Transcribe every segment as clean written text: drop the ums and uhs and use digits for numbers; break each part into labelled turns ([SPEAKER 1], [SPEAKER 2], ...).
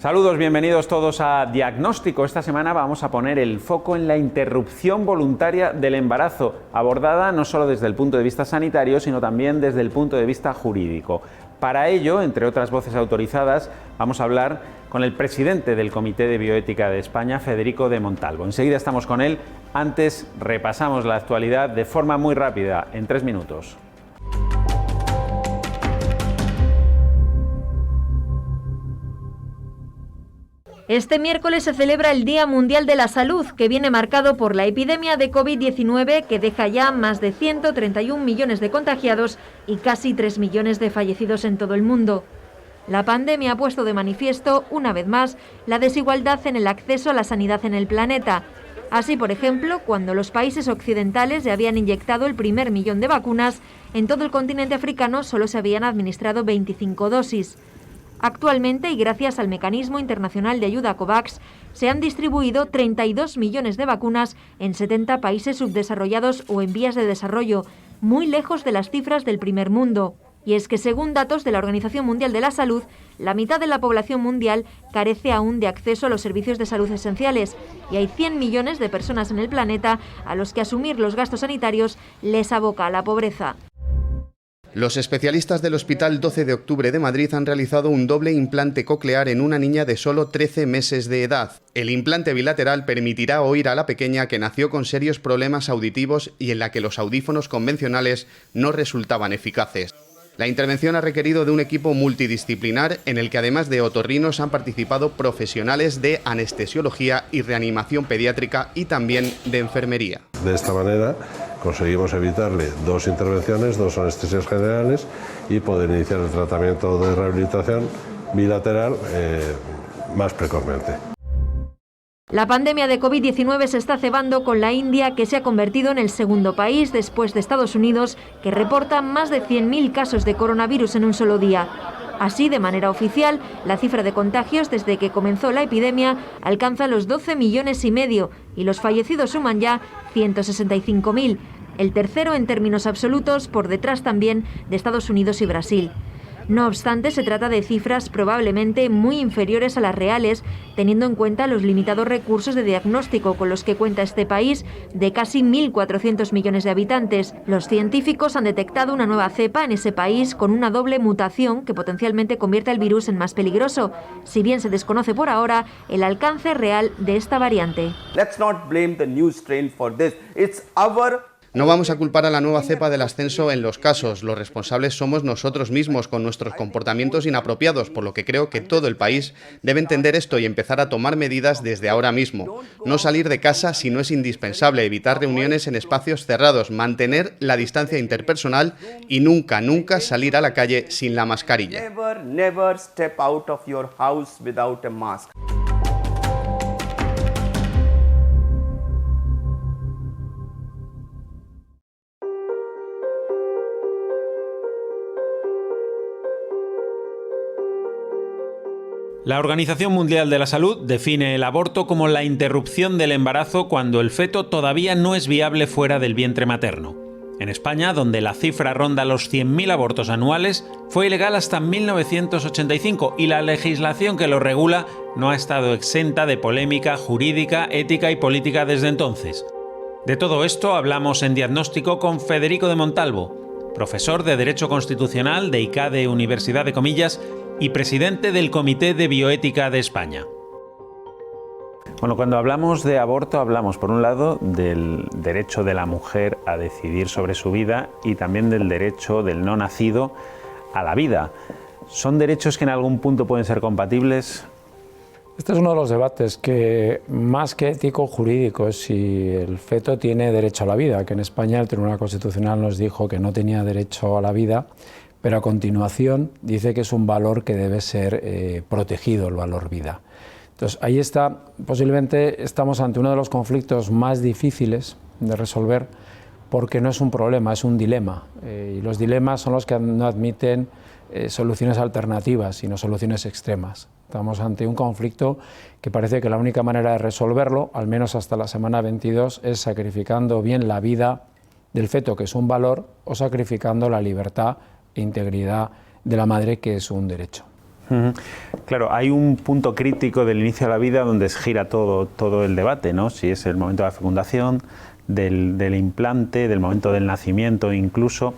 [SPEAKER 1] Saludos, bienvenidos todos a Diagnóstico. Esta semana vamos a poner el foco en la interrupción voluntaria del embarazo, abordada no solo desde el punto de vista sanitario, sino también desde el punto de vista jurídico. Para ello, entre otras voces autorizadas, vamos a hablar con el presidente del Comité de Bioética de España, Federico de Montalvo. Enseguida estamos con él. Antes repasamos la actualidad de forma muy rápida, en 3 minutos.
[SPEAKER 2] Este miércoles se celebra el Día Mundial de la Salud, que viene marcado por la epidemia de COVID-19, que deja ya más de 131 millones de contagiados y casi 3 millones de fallecidos en todo el mundo. La pandemia ha puesto de manifiesto, una vez más, la desigualdad en el acceso a la sanidad en el planeta. Así, por ejemplo, cuando los países occidentales ya habían inyectado el primer millón de vacunas, en todo el continente africano solo se habían administrado 25 dosis. Actualmente, y gracias al Mecanismo Internacional de Ayuda COVAX, se han distribuido 32 millones de vacunas en 70 países subdesarrollados o en vías de desarrollo, muy lejos de las cifras del primer mundo. Y es que, según datos de la Organización Mundial de la Salud, la mitad de la población mundial carece aún de acceso a los servicios de salud esenciales y hay 100 millones de personas en el planeta a los que asumir los gastos sanitarios les aboca a la pobreza.
[SPEAKER 3] Los especialistas del Hospital 12 de Octubre de Madrid han realizado un doble implante coclear en una niña de solo 13 meses de edad. El implante bilateral permitirá oír a la pequeña, que nació con serios problemas auditivos y en la que los audífonos convencionales no resultaban eficaces. La intervención ha requerido de un equipo multidisciplinar en el que, además de otorrinos, han participado profesionales de anestesiología y reanimación pediátrica y también de enfermería.
[SPEAKER 4] De esta manera conseguimos evitarle 2 intervenciones, 2 anestesias generales y poder iniciar el tratamiento de rehabilitación bilateral más precozmente.
[SPEAKER 2] La pandemia de COVID-19 se está cebando con la India, que se ha convertido en el segundo país después de Estados Unidos, que reporta más de 100.000 casos de coronavirus en un solo día. Así, de manera oficial, la cifra de contagios desde que comenzó la epidemia alcanza los 12,5 millones y los fallecidos suman ya 165.000, el tercero en términos absolutos, por detrás también de Estados Unidos y Brasil. No obstante, se trata de cifras probablemente muy inferiores a las reales, teniendo en cuenta los limitados recursos de diagnóstico con los que cuenta este país, de casi 1.400 millones de habitantes. Los científicos han detectado una nueva cepa en ese país con una doble mutación que potencialmente convierte al virus en más peligroso, si bien se desconoce por ahora el alcance real de esta variante.
[SPEAKER 3] No vamos a culpar a la nueva cepa del ascenso en los casos. Los responsables somos nosotros mismos con nuestros comportamientos inapropiados, por lo que creo que todo el país debe entender esto y empezar a tomar medidas desde ahora mismo. No salir de casa si no es indispensable, evitar reuniones en espacios cerrados, mantener la distancia interpersonal y nunca salir a la calle sin la mascarilla.
[SPEAKER 5] Never step out of your house without a mask.
[SPEAKER 1] La Organización Mundial de la Salud define el aborto como la interrupción del embarazo cuando el feto todavía no es viable fuera del vientre materno. En España, donde la cifra ronda los 100.000 abortos anuales, fue ilegal hasta 1985 y la legislación que lo regula no ha estado exenta de polémica jurídica, ética y política desde entonces. De todo esto hablamos en Diagnóstico con Federico de Montalvo, profesor de Derecho Constitucional de ICADE Universidad de Comillas y presidente del Comité de Bioética de España. Bueno, cuando hablamos de aborto hablamos, por un lado, del derecho de la mujer a decidir sobre su vida y también del derecho del no nacido a la vida. ¿Son derechos que en algún punto pueden ser compatibles?
[SPEAKER 6] Este es uno de los debates que, más que ético-jurídico, es si el feto tiene derecho a la vida, que en España el Tribunal Constitucional nos dijo que no tenía derecho a la vida, pero a continuación dice que es un valor que debe ser protegido, el valor vida. Entonces, ahí está, posiblemente estamos ante uno de los conflictos más difíciles de resolver, porque no es un problema, es un dilema. Y los dilemas son los que no admiten soluciones alternativas, sino soluciones extremas. Estamos ante un conflicto que parece que la única manera de resolverlo, al menos hasta la semana 22, es sacrificando bien la vida del feto, que es un valor, o sacrificando la libertad e integridad de la madre, que es un derecho.
[SPEAKER 1] Claro, hay un punto crítico del inicio de la vida donde gira todo el debate, ¿no? Si es el momento de la fecundación, del implante, del momento del nacimiento incluso.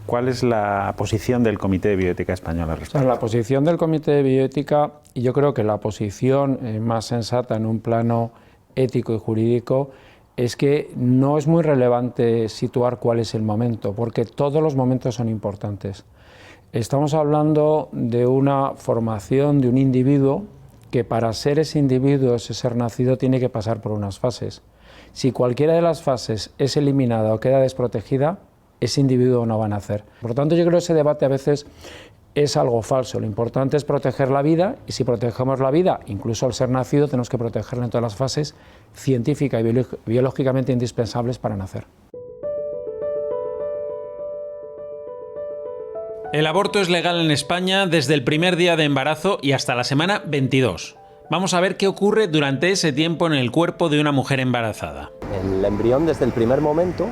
[SPEAKER 1] ¿Cuál es la posición del Comité de Bioética español al respecto?
[SPEAKER 6] La posición del Comité de Bioética, y yo creo que la posición más sensata en un plano ético y jurídico, es que no es muy relevante situar cuál es el momento, porque todos los momentos son importantes. Estamos hablando de una formación de un individuo que para ser ese individuo, ese ser nacido, tiene que pasar por unas fases. Si cualquiera de las fases es eliminada o queda desprotegida, ese individuo no va a nacer. Por lo tanto, yo creo que ese debate a veces es algo falso. Lo importante es proteger la vida, y si protegemos la vida, incluso al ser nacido, tenemos que protegerla en todas las fases científicas y biológicamente indispensables para nacer.
[SPEAKER 1] El aborto es legal en España desde el primer día de embarazo y hasta la semana 22. Vamos a ver qué ocurre durante ese tiempo en el cuerpo de una mujer embarazada.
[SPEAKER 7] El embrión desde el primer momento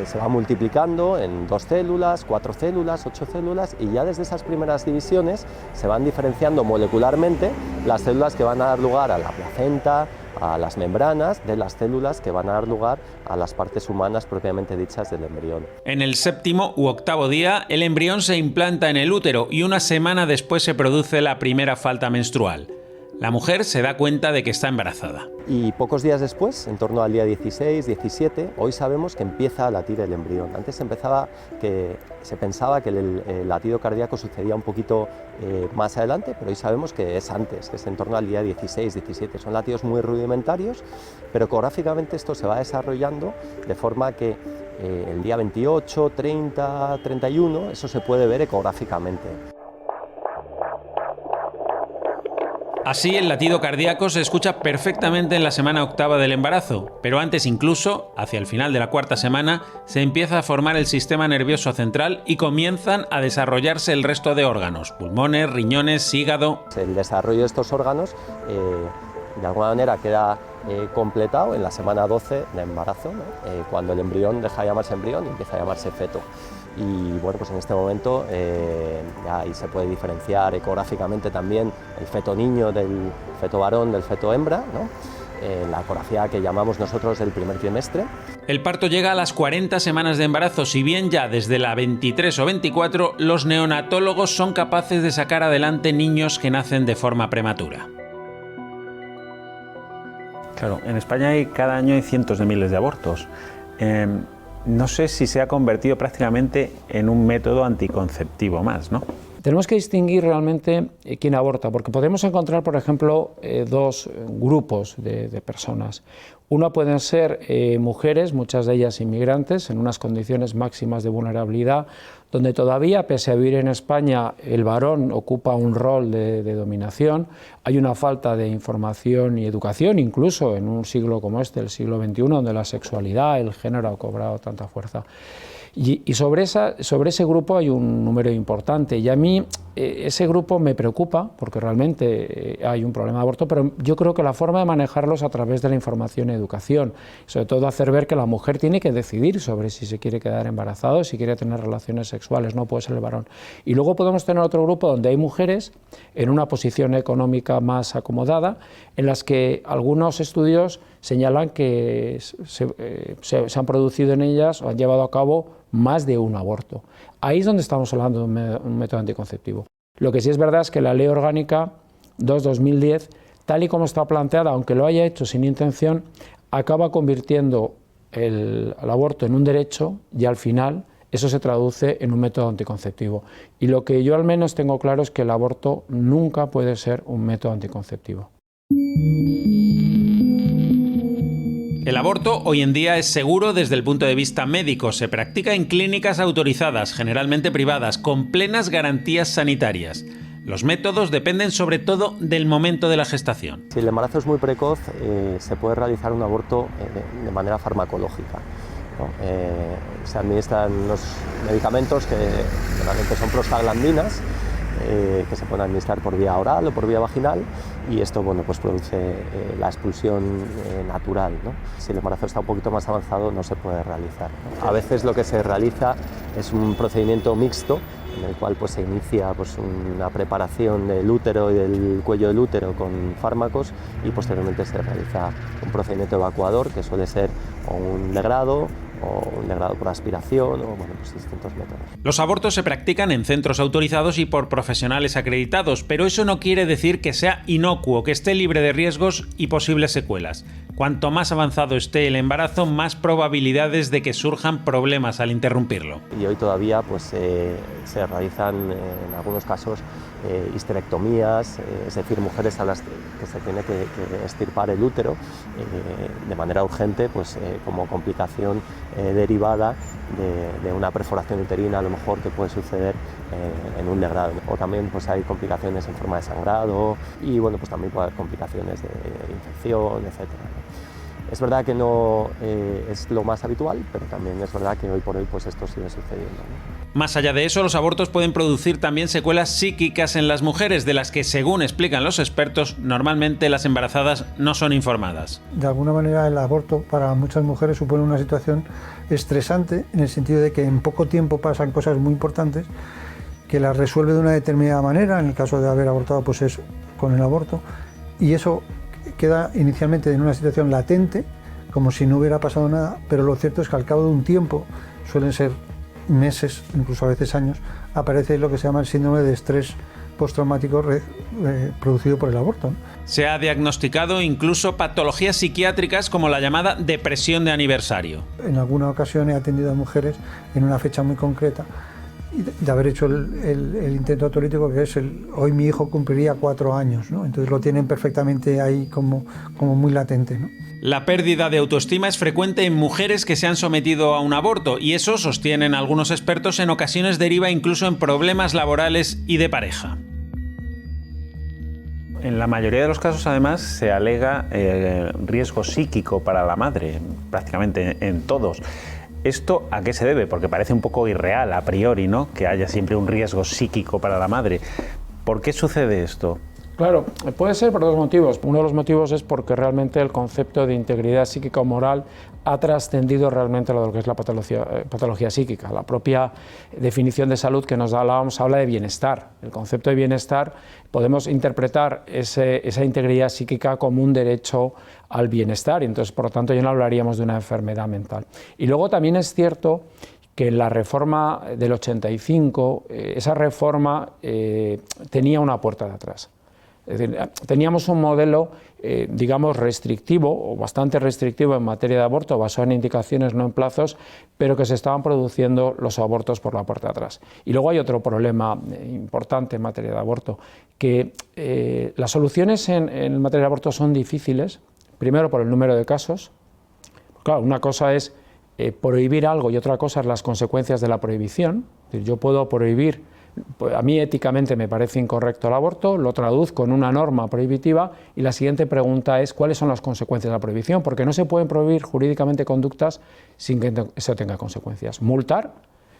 [SPEAKER 7] se va multiplicando en 2 células, 4 células, 8 células, y ya desde esas primeras divisiones se van diferenciando molecularmente las células que van a dar lugar a la placenta, a las membranas de las células que van a dar lugar a las partes humanas propiamente dichas del embrión.
[SPEAKER 1] En el 7º u 8º día, el embrión se implanta en el útero y una semana después se produce la primera falta menstrual. La mujer se da cuenta de que está embarazada.
[SPEAKER 7] Y pocos días después, en torno al día 16, 17, hoy sabemos que empieza a latir el embrión. Antes se pensaba que el latido cardíaco sucedía un poquito más adelante, pero hoy sabemos que es antes, que es en torno al día 16, 17. Son latidos muy rudimentarios, pero ecográficamente esto se va desarrollando de forma que el día 28, 30, 31, eso se puede ver ecográficamente.
[SPEAKER 1] Así, el latido cardíaco se escucha perfectamente en la semana 8ª del embarazo, pero antes incluso, hacia el final de la 4ª semana, se empieza a formar el sistema nervioso central y comienzan a desarrollarse el resto de órganos, pulmones, riñones, hígado.
[SPEAKER 7] El desarrollo de estos órganos de alguna manera queda completado en la semana 12 de embarazo, ¿no? Cuando el embrión deja de llamarse embrión y empieza a llamarse feto. Y bueno, pues en este momento ya ahí se puede diferenciar ecográficamente también el feto niño del feto varón del feto hembra, ¿no? La ecografía que llamamos nosotros del primer trimestre.
[SPEAKER 1] El parto llega a las 40 semanas de embarazo, si bien ya desde la 23 o 24 los neonatólogos son capaces de sacar adelante niños que nacen de forma prematura. Claro, en España cada año hay cientos de miles de abortos. No sé si se ha convertido prácticamente en un método anticonceptivo más, ¿no?
[SPEAKER 6] Tenemos que distinguir realmente quién aborta, porque podemos encontrar, por ejemplo, 2 grupos de personas. Uno pueden ser mujeres, muchas de ellas inmigrantes, en unas condiciones máximas de vulnerabilidad, donde todavía, pese a vivir en España, el varón ocupa un rol de dominación. Hay una falta de información y educación, incluso en un siglo como este, el siglo XXI, donde la sexualidad, el género ha cobrado tanta fuerza. Y sobre ese grupo hay un número importante, y a mí ese grupo me preocupa porque realmente hay un problema de aborto, pero yo creo que la forma de manejarlos es a través de la información y educación, sobre todo hacer ver que la mujer tiene que decidir sobre si se quiere quedar embarazada o si quiere tener relaciones sexuales, no puede ser el varón. Y luego podemos tener otro grupo donde hay mujeres en una posición económica más acomodada, en las que algunos estudios señalan que se han producido en ellas o han llevado a cabo más de un aborto. Ahí es donde estamos hablando de un método anticonceptivo. Lo que sí es verdad es que la Ley Orgánica 2/2010, tal y como está planteada, aunque lo haya hecho sin intención, acaba convirtiendo el aborto en un derecho y al final eso se traduce en un método anticonceptivo. Y lo que yo al menos tengo claro es que el aborto nunca puede ser un método anticonceptivo.
[SPEAKER 1] El aborto hoy en día es seguro desde el punto de vista médico. Se practica en clínicas autorizadas, generalmente privadas, con plenas garantías sanitarias. Los métodos dependen sobre todo del momento de la gestación.
[SPEAKER 7] Si el embarazo es muy precoz, se puede realizar un aborto de manera farmacológica, ¿no? Se administran unos medicamentos que generalmente son prostaglandinas, que se pueden administrar por vía oral o por vía vaginal, y esto pues produce la expulsión natural, ¿no? Si el embarazo está un poquito más avanzado no se puede realizar, ¿no? A veces lo que se realiza es un procedimiento mixto en el cual pues, se inicia pues, una preparación del útero y del cuello del útero con fármacos y posteriormente se realiza un procedimiento evacuador que suele ser o un legrado o un legrado por aspiración o bueno, pues distintos métodos.
[SPEAKER 1] Los abortos se practican en centros autorizados y por profesionales acreditados, pero eso no quiere decir que sea inocuo, que esté libre de riesgos y posibles secuelas. Cuanto más avanzado esté el embarazo, más probabilidades de que surjan problemas al interrumpirlo.
[SPEAKER 7] Y hoy todavía pues, se realizan en algunos casos histerectomías, es decir, mujeres a las que se tiene que extirpar el útero de manera urgente pues, como complicación derivada de una perforación uterina a lo mejor que puede suceder en un legrado. O también pues, hay complicaciones en forma de sangrado y bueno, pues, también puede haber complicaciones de infección, etc. Es verdad que no es lo más habitual, pero también es verdad que hoy por hoy pues, esto sigue sucediendo, ¿no?
[SPEAKER 1] Más allá de eso, los abortos pueden producir también secuelas psíquicas en las mujeres, de las que, según explican los expertos, normalmente las embarazadas no son informadas.
[SPEAKER 8] De alguna manera el aborto para muchas mujeres supone una situación estresante en el sentido de que en poco tiempo pasan cosas muy importantes que las resuelve de una determinada manera, en el caso de haber abortado pues es con el aborto, y eso queda inicialmente en una situación latente, como si no hubiera pasado nada, pero lo cierto es que al cabo de un tiempo, suelen ser meses, incluso a veces años, aparece lo que se llama el síndrome de estrés postraumático producido por el aborto, ¿no?
[SPEAKER 1] Se ha diagnosticado incluso patologías psiquiátricas como la llamada depresión de aniversario.
[SPEAKER 8] En alguna ocasión he atendido a mujeres en una fecha muy concreta de haber hecho el intento autolítico, que es hoy mi hijo cumpliría 4 años, ¿no? Entonces lo tienen perfectamente ahí como muy latente, ¿no?
[SPEAKER 1] La pérdida de autoestima es frecuente en mujeres que se han sometido a un aborto y eso, sostienen algunos expertos, en ocasiones deriva incluso en problemas laborales y de pareja. En la mayoría de los casos, además, se alega riesgo psíquico para la madre, prácticamente en todos. ¿Esto a qué se debe? Porque parece un poco irreal a priori, ¿no?, que haya siempre un riesgo psíquico para la madre. ¿Por qué sucede esto?
[SPEAKER 6] Claro, puede ser por dos motivos. Uno de los motivos es porque realmente el concepto de integridad psíquica o moral ha trascendido realmente lo que es la patología psíquica. La propia definición de salud que nos hablábamos habla de bienestar. El concepto de bienestar podemos interpretar esa integridad psíquica como un derecho al bienestar y entonces, por lo tanto, ya no hablaríamos de una enfermedad mental. Y luego también es cierto que la reforma del 85, esa reforma tenía una puerta de atrás. Es decir, teníamos un modelo, digamos, restrictivo o bastante restrictivo en materia de aborto, basado en indicaciones, no en plazos, pero que se estaban produciendo los abortos por la puerta de atrás. Y luego hay otro problema importante en materia de aborto, que las soluciones en materia de aborto son difíciles, primero por el número de casos. Claro, una cosa es prohibir algo y otra cosa es las consecuencias de la prohibición. Es decir, yo puedo prohibir. A mí éticamente me parece incorrecto el aborto, lo traduzco en una norma prohibitiva y la siguiente pregunta es ¿cuáles son las consecuencias de la prohibición? Porque no se pueden prohibir jurídicamente conductas sin que eso tenga consecuencias. Multar,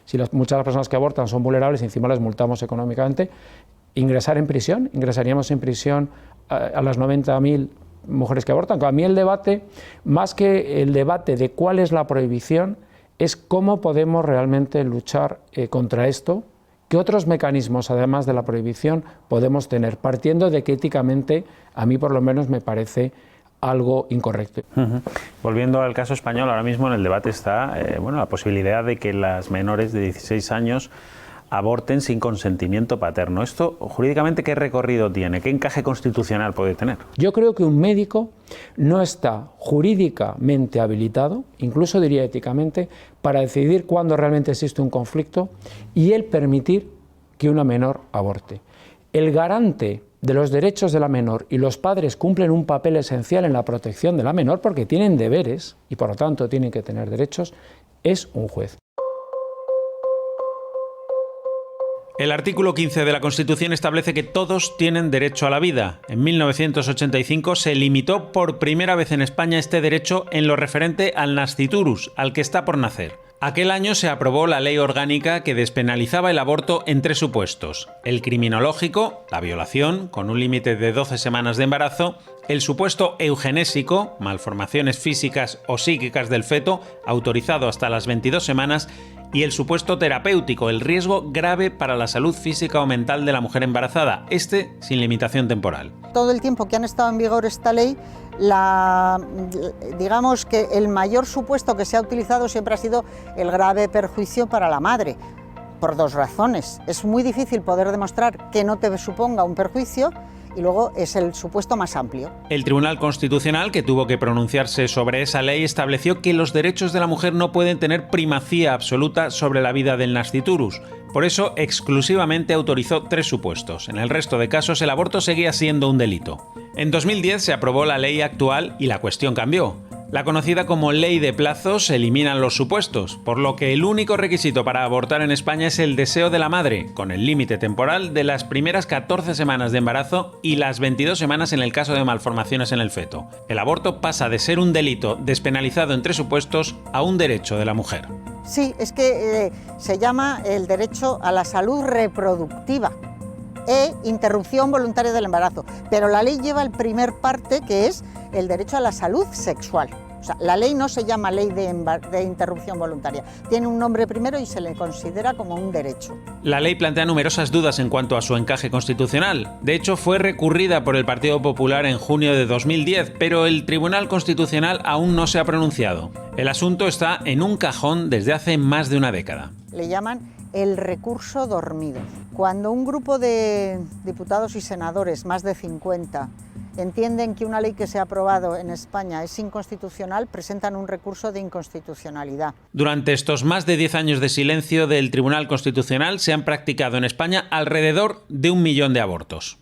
[SPEAKER 6] si muchas de las personas que abortan son vulnerables y encima les multamos económicamente. Ingresar en prisión, ingresaríamos en prisión a las 90.000 mujeres que abortan. A mí el debate, más que el debate de cuál es la prohibición, es cómo podemos realmente luchar contra esto. ¿Qué otros mecanismos, además de la prohibición, podemos tener? Partiendo de que éticamente, a mí por lo menos me parece algo incorrecto.
[SPEAKER 1] Volviendo al caso español, ahora mismo en el debate está la posibilidad de que las menores de 16 años aborten sin consentimiento paterno. ¿Esto jurídicamente qué recorrido tiene? ¿Qué encaje constitucional puede tener?
[SPEAKER 6] Yo creo que un médico no está jurídicamente habilitado, incluso diría éticamente, para decidir cuándo realmente existe un conflicto y él permitir que una menor aborte. El garante de los derechos de la menor y los padres cumplen un papel esencial en la protección de la menor porque tienen deberes y por lo tanto tienen que tener derechos, es un juez.
[SPEAKER 1] El artículo 15 de la Constitución establece que todos tienen derecho a la vida. En 1985 se limitó por primera vez en España este derecho en lo referente al nasciturus, al que está por nacer. Aquel año se aprobó la ley orgánica que despenalizaba el aborto en 3 supuestos: el criminológico, la violación, con un límite de 12 semanas de embarazo, el supuesto eugenésico, malformaciones físicas o psíquicas del feto, autorizado hasta las 22 semanas, y el supuesto terapéutico, el riesgo grave para la salud física o mental de la mujer embarazada, este sin limitación temporal.
[SPEAKER 9] Todo el tiempo que han estado en vigor esta ley, digamos que el mayor supuesto que se ha utilizado siempre ha sido el grave perjuicio para la madre, por dos razones. Es muy difícil poder demostrar que no te suponga un perjuicio, y luego es el supuesto más amplio.
[SPEAKER 1] El Tribunal Constitucional, que tuvo que pronunciarse sobre esa ley, estableció que los derechos de la mujer no pueden tener primacía absoluta sobre la vida del nasciturus. Por eso, exclusivamente autorizó 3 supuestos. En el resto de casos, el aborto seguía siendo un delito. En 2010 se aprobó la ley actual y la cuestión cambió. La conocida como Ley de Plazos eliminan los supuestos, por lo que el único requisito para abortar en España es el deseo de la madre, con el límite temporal de las primeras 14 semanas de embarazo y las 22 semanas en el caso de malformaciones en el feto. El aborto pasa de ser un delito despenalizado en 3 supuestos a un derecho de la mujer.
[SPEAKER 9] Sí, es que se llama el derecho a la salud reproductiva e interrupción voluntaria del embarazo, pero la ley lleva el primer parte, que es el derecho a la salud sexual. O sea, la ley no se llama ley de interrupción voluntaria, tiene un nombre primero y se le considera como un derecho.
[SPEAKER 1] La ley plantea numerosas dudas en cuanto a su encaje constitucional. De hecho, fue recurrida por el Partido Popular en junio de 2010, pero el Tribunal Constitucional aún no se ha pronunciado. El asunto está en un cajón desde hace más de una década.
[SPEAKER 9] Le llaman el recurso dormido. Cuando un grupo de diputados y senadores, más de 50, entienden que una ley que se ha aprobado en España es inconstitucional, presentan un recurso de inconstitucionalidad.
[SPEAKER 1] Durante estos más de 10 años de silencio del Tribunal Constitucional se han practicado en España alrededor de 1 millón de abortos.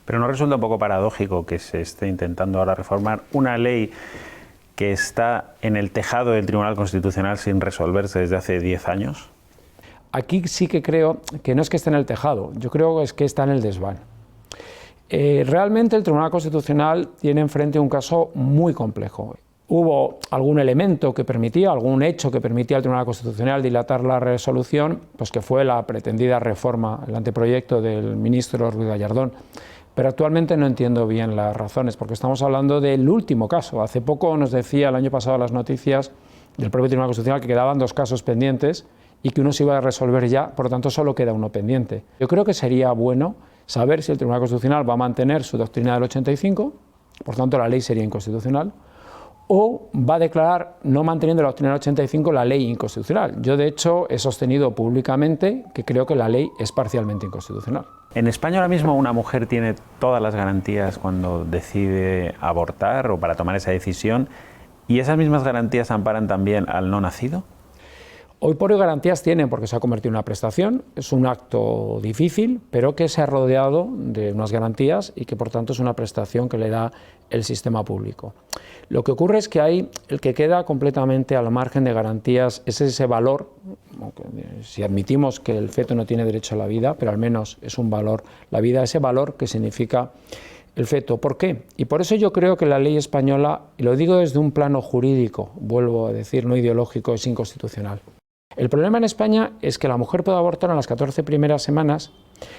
[SPEAKER 10] Pero ¿no resulta un poco paradójico que se esté intentando ahora reformar una ley que está en el tejado del Tribunal Constitucional sin resolverse desde hace 10 años?
[SPEAKER 6] Aquí sí que creo que no es que esté en el tejado, yo creo que es que está en el desván. Realmente el Tribunal Constitucional tiene enfrente un caso muy complejo. Hubo algún elemento que permitía, algún hecho que permitía al Tribunal Constitucional dilatar la resolución, pues que fue la pretendida reforma, el anteproyecto del ministro Ruiz Gallardón. Pero actualmente no entiendo bien las razones, porque estamos hablando del último caso. Hace poco nos decía el año pasado las noticias del propio Tribunal Constitucional que quedaban 2 casos pendientes y que uno se iba a resolver ya, por lo tanto solo queda uno pendiente. Yo creo que sería bueno saber si el Tribunal Constitucional va a mantener su doctrina del 85, por tanto la ley sería inconstitucional, o va a declarar, no manteniendo la doctrina del 85, la ley inconstitucional. Yo, de hecho, he sostenido públicamente que creo que la ley es parcialmente inconstitucional.
[SPEAKER 10] ¿En España ahora mismo una mujer tiene todas las garantías cuando decide abortar o para tomar esa decisión? ¿Y esas mismas garantías amparan también al no nacido?
[SPEAKER 6] Hoy por hoy garantías tienen porque se ha convertido en una prestación, es un acto difícil, pero que se ha rodeado de unas garantías y que por tanto es una prestación que le da el sistema público. Lo que ocurre es que hay el que queda completamente al margen de garantías, es ese valor, si admitimos que el feto no tiene derecho a la vida, pero al menos es un valor, la vida, ese valor que significa el feto. ¿Por qué? Y por eso yo creo que la ley española, y lo digo desde un plano jurídico, vuelvo a decir, no ideológico, es inconstitucional. El problema en España es que la mujer puede abortar en las 14 primeras semanas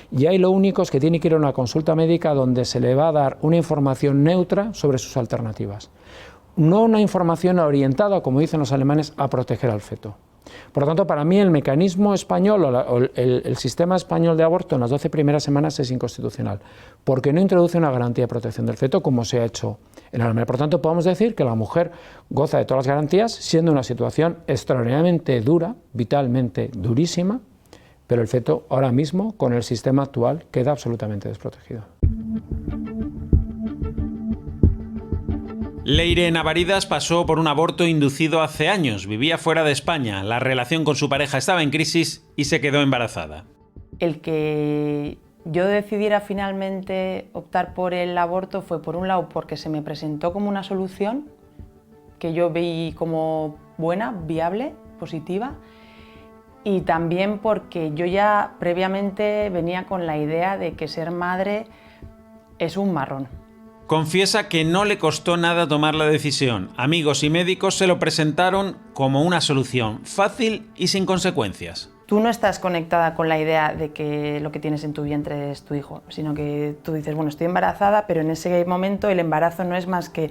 [SPEAKER 6] y ahí lo único es que tiene que ir a una consulta médica donde se le va a dar una información neutra sobre sus alternativas. No una información orientada, como dicen los alemanes, a proteger al feto. Por lo tanto, para mí el mecanismo español o el sistema español de aborto en las 12 primeras semanas es inconstitucional, porque no introduce una garantía de protección del feto como se ha hecho en Alemania. Por tanto, podemos decir que la mujer goza de todas las garantías, siendo una situación extraordinariamente dura, vitalmente durísima, pero el feto ahora mismo, con el sistema actual, queda absolutamente desprotegido.
[SPEAKER 1] Leire Navaridas pasó por un aborto inducido hace años, vivía fuera de España, la relación con su pareja estaba en crisis y se quedó embarazada.
[SPEAKER 11] El que yo decidiera finalmente optar por el aborto fue, por un lado, porque se me presentó como una solución que yo vi como buena, viable, positiva, y también porque yo ya previamente venía con la idea de que ser madre es un marrón.
[SPEAKER 1] Confiesa que no le costó nada tomar la decisión. Amigos y médicos se lo presentaron como una solución fácil y sin consecuencias.
[SPEAKER 11] tú no estás conectada con la idea de que lo que tienes en tu vientre es tu hijo, sino que tú dices, bueno, estoy embarazada, pero en ese momento el embarazo no es más que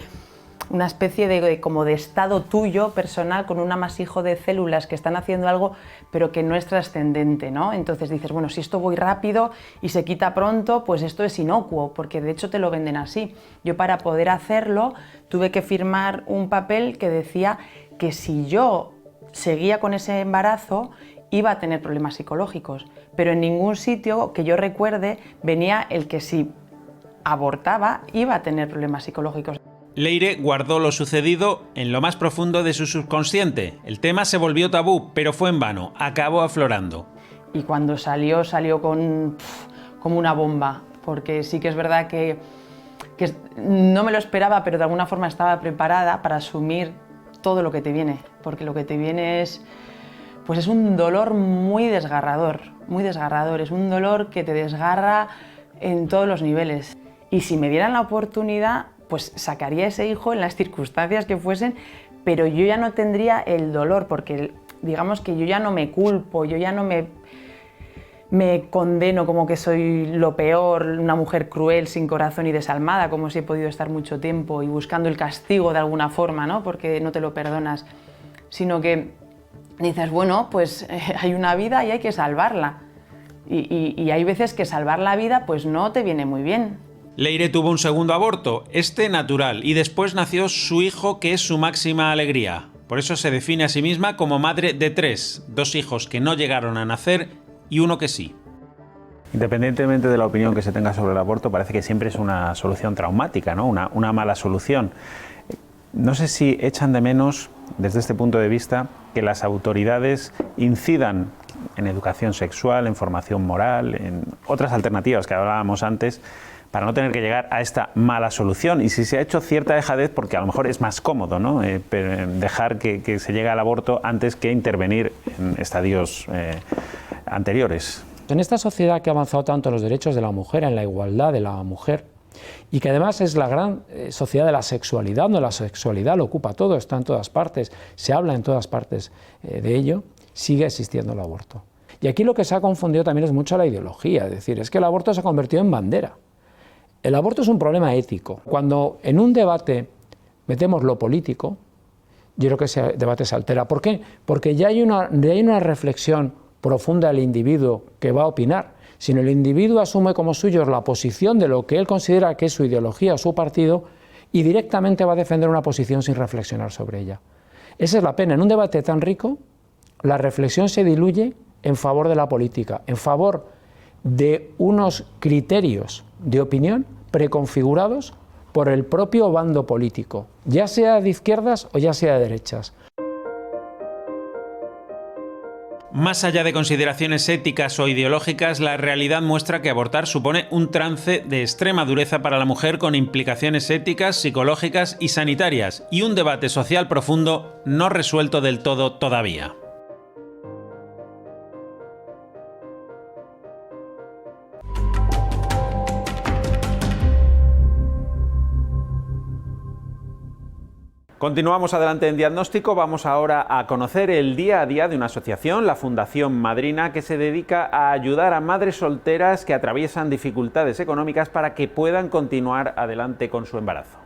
[SPEAKER 11] una especie de como de estado tuyo personal con un amasijo de células que están haciendo algo pero que no es trascendente, ¿no? Entonces dices, bueno, si esto voy rápido y se quita pronto, pues esto es inocuo, porque de hecho te lo venden así. Yo para poder hacerlo tuve que firmar un papel que decía que si yo seguía con ese embarazo iba a tener problemas psicológicos, pero en ningún sitio que yo recuerde venía el que si abortaba iba a tener problemas psicológicos.
[SPEAKER 1] Leire guardó lo sucedido en lo más profundo de su subconsciente. El tema se volvió tabú, pero fue en vano, acabó aflorando.
[SPEAKER 11] Y cuando salió como una bomba, porque sí que es verdad que no me lo esperaba, pero de alguna forma estaba preparada para asumir todo lo que te viene, porque lo que te viene es un dolor muy desgarrador, es un dolor que te desgarra en todos los niveles. Y si me dieran la oportunidad, pues sacaría ese hijo en las circunstancias que fuesen, pero yo ya no tendría el dolor, porque digamos que yo ya no me culpo, yo ya no me condeno como que soy lo peor, una mujer cruel, sin corazón y desalmada, como si he podido estar mucho tiempo y buscando el castigo de alguna forma, ¿no? Porque no te lo perdonas, sino que dices, bueno, pues hay una vida y hay que salvarla. Y hay veces que salvar la vida pues no te viene muy bien.
[SPEAKER 1] Leire tuvo un segundo aborto, este natural, y después nació su hijo, que es su máxima alegría. Por eso se define a sí misma como madre de 3, 2 hijos que no llegaron a nacer y uno que sí.
[SPEAKER 10] Independientemente de la opinión que se tenga sobre el aborto, parece que siempre es una solución traumática, ¿no? Una mala solución. No sé si echan de menos, desde este punto de vista, que las autoridades incidan en educación sexual, en formación moral, en otras alternativas que hablábamos antes, para no tener que llegar a esta mala solución. Y si se ha hecho cierta dejadez, porque a lo mejor es más cómodo, ¿no? Dejar que se llegue al aborto antes que intervenir en estadios anteriores.
[SPEAKER 6] En esta sociedad que ha avanzado tanto en los derechos de la mujer, en la igualdad de la mujer, y que además es la gran sociedad de la sexualidad, donde la sexualidad lo ocupa todo, está en todas partes, se habla en todas partes de ello, sigue existiendo el aborto. Y aquí lo que se ha confundido también es mucho la ideología, es decir, es que el aborto se ha convertido en bandera. El aborto es un problema ético. Cuando en un debate metemos lo político, yo creo que ese debate se altera. ¿Por qué? Porque ya hay una reflexión profunda del individuo que va a opinar, sino el individuo asume como suyo la posición de lo que él considera que es su ideología o su partido y directamente va a defender una posición sin reflexionar sobre ella. Esa es la pena. En un debate tan rico, la reflexión se diluye en favor de la política, en favor de unos criterios de opinión preconfigurados por el propio bando político, ya sea de izquierdas o ya sea de derechas.
[SPEAKER 1] Más allá de consideraciones éticas o ideológicas, la realidad muestra que abortar supone un trance de extrema dureza para la mujer con implicaciones éticas, psicológicas y sanitarias, y un debate social profundo no resuelto del todo todavía. Continuamos adelante en Diagnóstico. Vamos ahora a conocer el día a día de una asociación, la Fundación Madrina, que se dedica a ayudar a madres solteras que atraviesan dificultades económicas para que puedan continuar adelante con su embarazo.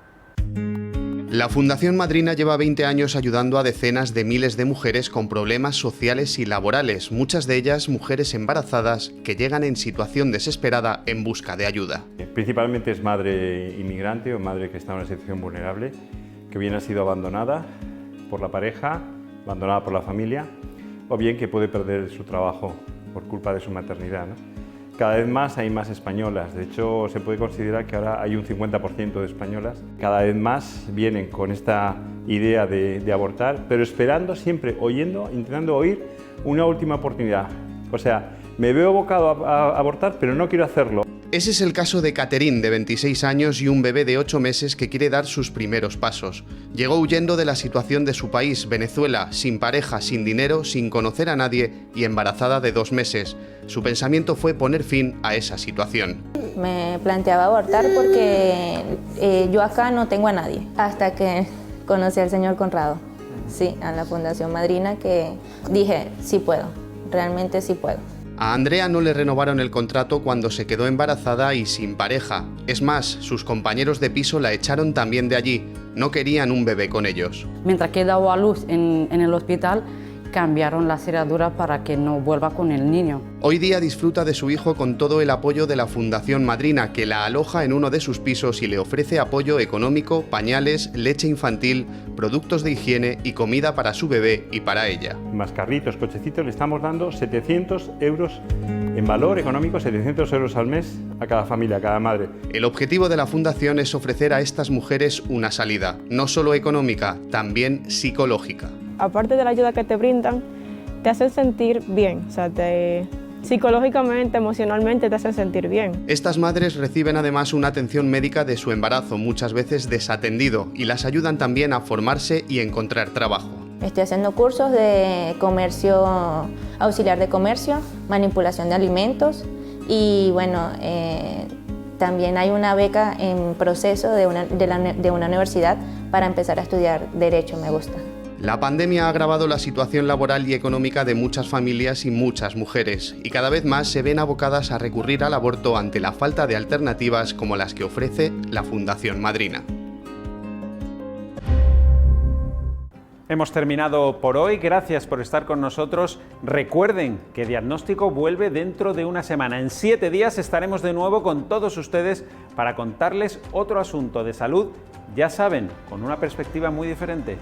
[SPEAKER 3] La Fundación Madrina lleva 20 años ayudando a decenas de miles de mujeres con problemas sociales y laborales, muchas de ellas mujeres embarazadas que llegan en situación desesperada en busca de ayuda.
[SPEAKER 12] Principalmente es madre inmigrante o madre que está en una situación vulnerable, que bien ha sido abandonada por la pareja, abandonada por la familia, o bien que puede perder su trabajo por culpa de su maternidad, ¿no? Cada vez más hay más españolas, de hecho se puede considerar que ahora hay un 50% de españolas. Cada vez más vienen con esta idea de abortar, pero esperando siempre, intentando oír una última oportunidad. O sea, me veo abocado a abortar, pero no quiero hacerlo.
[SPEAKER 3] Ese es el caso de Catherine, de 26 años y un bebé de 8 meses que quiere dar sus primeros pasos. Llegó huyendo de la situación de su país, Venezuela, sin pareja, sin dinero, sin conocer a nadie y embarazada de 2 meses. Su pensamiento fue poner fin a esa situación.
[SPEAKER 13] Me planteaba abortar porque yo acá no tengo a nadie, hasta que conocí al señor Conrado, sí, a la Fundación Madrina, que dije, sí puedo. realmente sí puedo.
[SPEAKER 3] A Andrea no le renovaron el contrato cuando se quedó embarazada y sin pareja. Es más, sus compañeros de piso la echaron también de allí. No querían un bebé con ellos.
[SPEAKER 14] Mientras que daba a luz en el hospital, cambiaron la cerradura para que no vuelva con el niño.
[SPEAKER 3] Hoy día disfruta de su hijo con todo el apoyo de la Fundación Madrina, que la aloja en uno de sus pisos y le ofrece apoyo económico, pañales, leche infantil, productos de higiene y comida para su bebé y para ella.
[SPEAKER 12] Mascarritos, cochecitos, le estamos dando 700 euros en valor económico, 700 euros al mes a cada familia, a cada madre.
[SPEAKER 3] El objetivo de la Fundación es ofrecer a estas mujeres una salida, no solo económica, también psicológica.
[SPEAKER 15] Aparte de la ayuda que te brindan, te hacen sentir bien, o sea, psicológicamente, emocionalmente te hacen sentir bien.
[SPEAKER 3] Estas madres reciben además una atención médica de su embarazo, muchas veces desatendido, y las ayudan también a formarse y encontrar trabajo.
[SPEAKER 13] Estoy haciendo cursos de comercio, auxiliar de comercio, manipulación de alimentos y bueno, también hay una beca en proceso de una universidad para empezar a estudiar Derecho, me gusta.
[SPEAKER 3] La pandemia ha agravado la situación laboral y económica de muchas familias y muchas mujeres, y cada vez más se ven abocadas a recurrir al aborto ante la falta de alternativas como las que ofrece la Fundación Madrina.
[SPEAKER 1] Hemos terminado por hoy, gracias por estar con nosotros. Recuerden que Diagnóstico vuelve dentro de una semana. En 7 días estaremos de nuevo con todos ustedes para contarles otro asunto de salud, ya saben, con una perspectiva muy diferente.